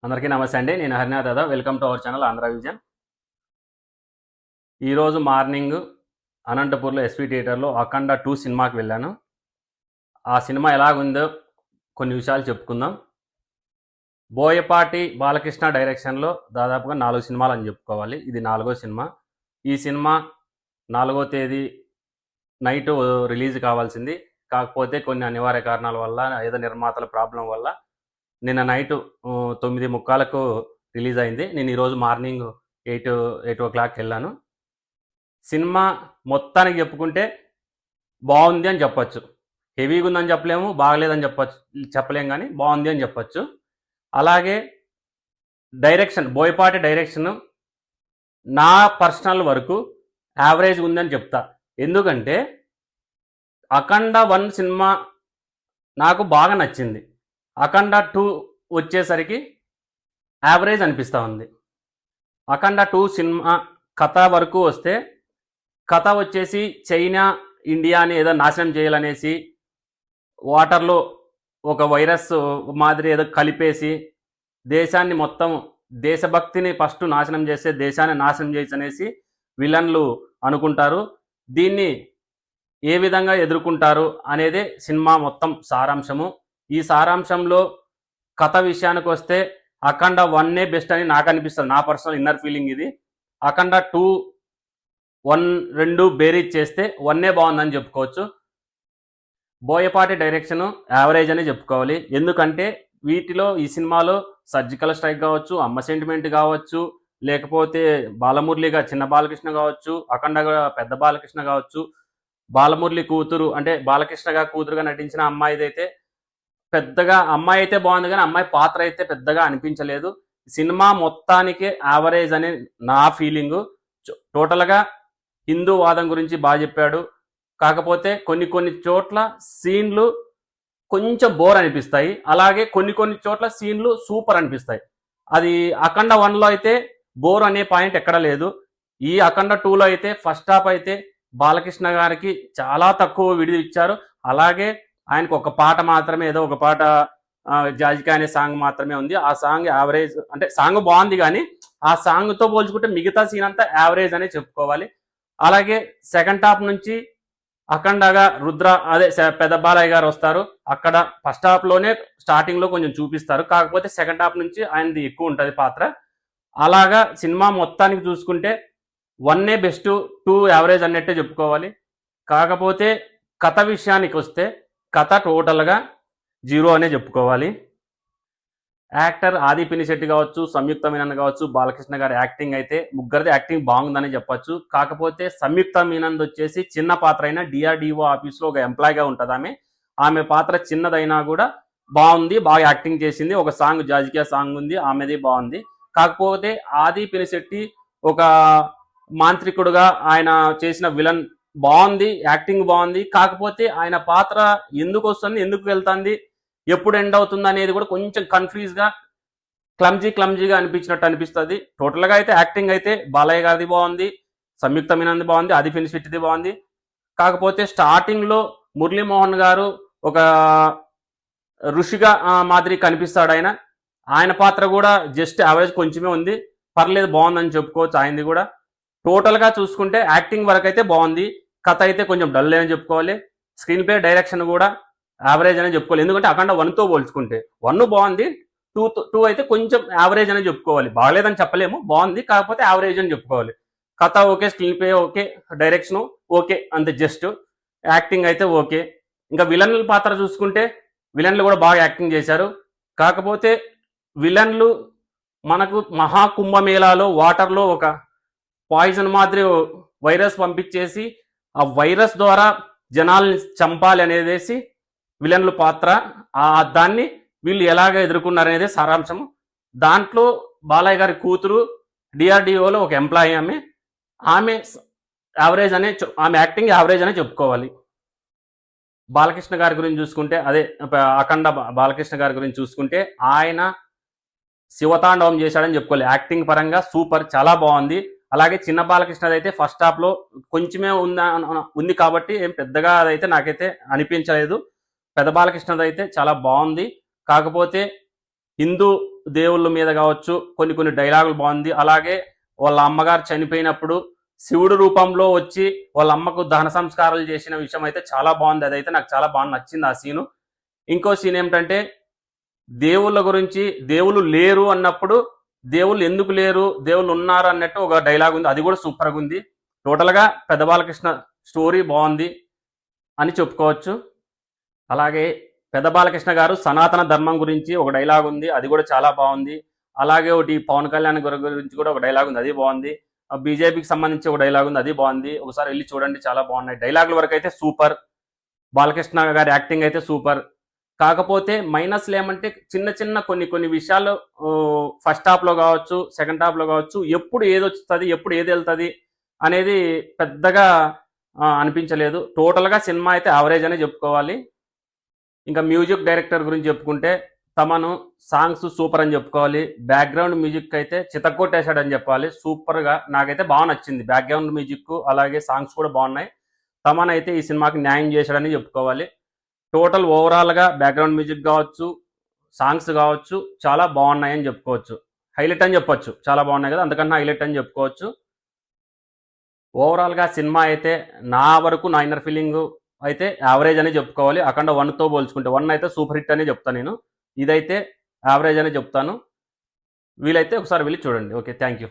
అందరికీ నమస్తే అండి. నేను Harinath Yadav. Welcome to our channel Andhra vision. ఈరోజు మార్నింగ్ అనంతపూర్లో ఎస్వి థియేటర్లో అఖండ 2 సినిమాకి వెళ్ళాను. ఆ సినిమా ఎలాగుందో కొన్ని విషయాలు చెప్పుకుందాం. బోయపాటి బాలకృష్ణ డైరెక్షన్లో దాదాపుగా 4 సినిమాలు అని చెప్పుకోవాలి. ఇది 4వ సినిమా. ఈ సినిమా 4వ తేదీ నైట్ రిలీజ్ కావాల్సింది. కాకపోతే కొన్ని అనివార్య కారణాల వల్ల, ఏదో నిర్మాతల ప్రాబ్లం వల్ల నిన్న నైట్ 9:45కు రిలీజ్ అయింది. నేను ఈరోజు మార్నింగ్ 8 వెళ్ళాను. సినిమా మొత్తానికి చెప్పుకుంటే బాగుంది అని చెప్పచ్చు. హెవీగా ఉందని చెప్పలేము, బాగలేదని చెప్పలేం, కానీ బాగుంది అని చెప్పచ్చు. అలాగే డైరెక్షన్, బోయపాటి డైరెక్షన్ నా పర్సనల్ వరకు యావరేజ్ ఉందని చెప్తా. ఎందుకంటే అఖండ 1 సినిమా నాకు బాగా నచ్చింది. అఖండ 2 వచ్చేసరికి యావరేజ్ అనిపిస్తూ ఉంది. అఖండ 2 సినిమా కథ వరకు వస్తే, కథ వచ్చేసి చైనా ఇండియాని ఏదో నాశనం చేయాలనేసి వాటర్లో ఒక వైరస్ మాదిరి ఏదో కలిపేసి దేశాన్ని మొత్తం, దేశభక్తిని ఫస్ట్ నాశనం చేస్తే దేశాన్ని నాశనం చేయొచ్చు అనేసి విలన్లు అనుకుంటారు. దీన్ని ఏ విధంగా ఎదుర్కొంటారు అనేదే సినిమా మొత్తం సారాంశము. ఈ సారాంశంలో కథ విషయానికి వస్తే అఖండ 1 బెస్ట్ అని నాకు అనిపిస్తుంది. నా పర్సనల్ ఇన్నర్ ఫీలింగ్ ఇది. అఖండ 2, 1, 2 బేరీజ్ చేస్తే 1 బాగుందని చెప్పుకోవచ్చు. బోయపాటి డైరెక్షన్ యావరేజ్ అని చెప్పుకోవాలి. ఎందుకంటే వీటిలో, ఈ సినిమాలో సర్జికల్ స్ట్రైక్ కావచ్చు, అమ్మ సెంటిమెంట్ కావచ్చు, లేకపోతే బాలమురళిగా చిన్న బాలకృష్ణ కావచ్చు, అఖండగా పెద్ద బాలకృష్ణ కావచ్చు, బాలమురళి కూతురు అంటే బాలకృష్ణగా కూతురుగా నటించిన అమ్మాయిదైతే పెద్దగా, అమ్మాయి అయితే బాగుంది కానీ అమ్మాయి పాత్ర అయితే పెద్దగా అనిపించలేదు. సినిమా మొత్తానికి యావరేజ్ అని నా ఫీలింగు. టోటల్గా హిందూ వాదం గురించి బాగా చెప్పాడు. కాకపోతే కొన్ని చోట్ల సీన్లు కొంచెం బోర్ అనిపిస్తాయి. అలాగే కొన్ని చోట్ల సీన్లు సూపర్ అనిపిస్తాయి. అది అఖండ 1లో అయితే బోర్ అనే పాయింట్ ఎక్కడ లేదు. ఈ అఖండ 2లో అయితే ఫస్ట్ హాఫ్ అయితే బాలకృష్ణ గారికి చాలా తక్కువ విడిది ఇచ్చారు. అలాగే ఆయనకు ఒక పాట మాత్రమే, ఏదో ఒక పాట జాజికా అనే సాంగ్ మాత్రమే ఉంది. ఆ సాంగ్ యావరేజ్, అంటే సాంగ్ బాగుంది కానీ ఆ సాంగ్తో పోల్చుకుంటే మిగతా సీన్ అంతా యావరేజ్ అనే చెప్పుకోవాలి. అలాగే సెకండ్ హాఫ్ నుంచి అఖండగా రుద్ర, అదే పెద్ద బాలయ్య గారు వస్తారు. అక్కడ ఫస్ట్ హాఫ్లోనే స్టార్టింగ్లో కొంచెం చూపిస్తారు. కాకపోతే సెకండ్ హాఫ్ నుంచి ఆయనది ఎక్కువ ఉంటుంది పాత్ర. అలాగా సినిమా మొత్తానికి చూసుకుంటే 1 బెస్ట్, 2 యావరేజ్ అన్నట్టే చెప్పుకోవాలి. కాకపోతే కథ విషయానికి వస్తే కథ టోటల్గా 0 అనే చెప్పుకోవాలి. యాక్టర్ ఆది పినిశెట్టి కావచ్చు, సంయుక్త మీనన్ కావచ్చు, బాలకృష్ణ గారి యాక్టింగ్ అయితే, ముగ్గురిది యాక్టింగ్ బాగుందని చెప్పచ్చు. కాకపోతే సంయుక్త మీనన్ వచ్చేసి చిన్న పాత్ర అయినా డిఆర్డిఓ ఆఫీస్లో ఒక ఎంప్లాయ్గా ఉంటుంది. ఆమె పాత్ర చిన్నదైనా కూడా బాగుంది, బాగా యాక్టింగ్ చేసింది. ఒక సాంగ్, జాజికా సాంగ్ ఉంది, ఆమెది బాగుంది. కాకపోతే ఆది పినిశెట్టి ఒక మాంత్రికుడుగా ఆయన చేసిన విలన్ బాగుంది, యాక్టింగ్ బాగుంది. కాకపోతే ఆయన పాత్ర ఎందుకు వస్తుంది, ఎందుకు వెళ్తుంది, ఎప్పుడు ఎండ్ అవుతుంది అనేది కూడా కొంచెం కన్ఫ్యూజ్గా, క్లమ్జీగా అనిపించినట్టు అనిపిస్తుంది. టోటల్గా అయితే యాక్టింగ్ అయితే బాలయ్య గారిది బాగుంది, సంయుక్త మీనన్ది బాగుంది, ఆది పినిశెట్టిది బాగుంది. కాకపోతే స్టార్టింగ్లో మురళీమోహన్ గారు ఒక ఋషిగా మాదిరి కనిపిస్తాడు. ఆయన పాత్ర కూడా జస్ట్ యావరేజ్ కొంచెమే ఉంది, పర్లేదు, బాగుందని చెప్పుకోవచ్చు ఆయనది కూడా. టోటల్గా చూసుకుంటే యాక్టింగ్ వరకు అయితే బాగుంది, కథ అయితే కొంచెం డల్ అని చెప్పుకోవాలి. స్క్రీన్ ప్లే, డైరెక్షన్ కూడా యావరేజ్ అని చెప్పుకోవాలి. ఎందుకంటే అఖండ 1తో పోల్చుకుంటే 1 బాగుంది, 2 అయితే కొంచెం యావరేజ్ అని చెప్పుకోవాలి. బాగలేదని చెప్పలేము, బాగుంది, కాకపోతే యావరేజ్ అని చెప్పుకోవాలి. కథ okay, screen play okay, direction okay, అంతే. జస్ట్ యాక్టింగ్ అయితే ఓకే. ఇంకా విలన్ల పాత్ర చూసుకుంటే విలన్లు కూడా బాగా యాక్టింగ్ చేశారు. కాకపోతే విలన్లు మనకు మహాకుంభమేళాలో వాటర్లో ఒక పాయిజన్ మాదిరి వైరస్ పంపించేసి ఆ వైరస్ ద్వారా జనాల్ని చంపాలి అనేసి విలన్ల పాత్ర. దాన్ని వీళ్ళు ఎలాగ ఎదుర్కొన్నారనేది సారాంశం. దాంట్లో బాలయ్య గారి కూతురు డిఆర్డిఓలో ఒక ఎంప్లాయీ, ఆమె యావరేజ్ అనే, ఆమె యాక్టింగ్ యావరేజ్ అనే చెప్పుకోవాలి. బాలకృష్ణ గారి గురించి చూసుకుంటే, అదే అఖండ బాలకృష్ణ గారి గురించి చూసుకుంటే ఆయన శివతాండవం చేశాడని చెప్పుకోవాలి. యాక్టింగ్ పరంగా సూపర్, చాలా బాగుంది. అలాగే చిన్న బాలకృష్ణది అయితే ఫస్ట్ హాఫ్లో కొంచెమే ఉంది కాబట్టి ఏం పెద్దగా అదైతే నాకైతే అనిపించలేదు. పెద్ద బాలకృష్ణది అయితే చాలా బాగుంది. కాకపోతే హిందూ దేవుళ్ళ మీద కావచ్చు కొన్ని కొన్ని డైలాగులు బాగుంది. అలాగే వాళ్ళ అమ్మగారు చనిపోయినప్పుడు శివుడు రూపంలో వచ్చి వాళ్ళ అమ్మకు దహన సంస్కారాలు చేసిన విషయం అయితే చాలా బాగుంది. అదైతే నాకు చాలా బాగా నచ్చింది ఆ సీను. ఇంకో సీన్ ఏమిటంటే దేవుళ్ళ గురించి దేవుళ్ళు లేరు అన్నప్పుడు దేవుళ్ళు ఎందుకు లేరు, దేవుళ్ళు ఉన్నారు అన్నట్టు ఒక డైలాగ్ ఉంది. అది కూడా సూపర్గా ఉంది. టోటల్గా పెద్ద బాలకృష్ణ స్టోరీ బాగుంది అని చెప్పుకోవచ్చు. అలాగే పెద్ద బాలకృష్ణ గారు సనాతన ధర్మం గురించి ఒక డైలాగ్ ఉంది. అది కూడా చాలా బాగుంది. అలాగే ఒకటి పవన్ కళ్యాణ్ గురించి కూడా ఒక డైలాగ్ ఉంది. అది బాగుంది. బీజేపీకి సంబంధించి ఒక డైలాగ్ ఉంది. అది బాగుంది. ఒకసారి వెళ్ళి చూడండి, చాలా బాగున్నాయి. డైలాగుల వరకు అయితే సూపర్. బాలకృష్ణ గారి యాక్టింగ్ అయితే సూపర్. కాకపోతే మైనస్లు ఏమంటే చిన్న చిన్న కొన్ని కొన్ని విషయాలు ఫస్ట్ హాఫ్లో కావచ్చు, సెకండ్ హాఫ్లో కావచ్చు, ఎప్పుడు ఏది వస్తుంది, ఎప్పుడు ఏది వెళ్తుంది అనేది పెద్దగా అనిపించలేదు. టోటల్గా సినిమా అయితే యావరేజ్ అనే చెప్పుకోవాలి. ఇంకా మ్యూజిక్ డైరెక్టర్ గురించి చెప్పుకుంటే తమను సాంగ్స్ సూపర్ అని చెప్పుకోవాలి. బ్యాక్గ్రౌండ్ మ్యూజిక్ అయితే చితక్కొట్టేశాడని చెప్పాలి. సూపర్గా నాకైతే బాగా నచ్చింది. బ్యాక్గ్రౌండ్ మ్యూజిక్ అలాగే సాంగ్స్ కూడా బాగున్నాయి. తమన్ అయితే ఈ సినిమాకి న్యాయం చేశాడని చెప్పుకోవాలి. టోటల్ ఓవరాల్గా బ్యాక్గ్రౌండ్ మ్యూజిక్ కావచ్చు, సాంగ్స్ కావచ్చు, చాలా బాగున్నాయని చెప్పుకోవచ్చు. హైలైట్ అని చెప్పొచ్చు. చాలా బాగున్నాయి కదా, అందుకన్నా హైలైట్ అని చెప్పుకోవచ్చు. ఓవరాల్గా సినిమా అయితే నా వరకు నా ఇన్నర్ ఫీలింగ్ అయితే యావరేజ్ అని చెప్పుకోవాలి. అఖండ 1తో పోల్చుకుంటే 1 అయితే సూపర్ హిట్ అనే చెప్తాను నేను. ఇదైతే యావరేజ్ అనే చెప్తాను. వీలైతే ఒకసారి వెళ్ళి చూడండి. Okay, thank you.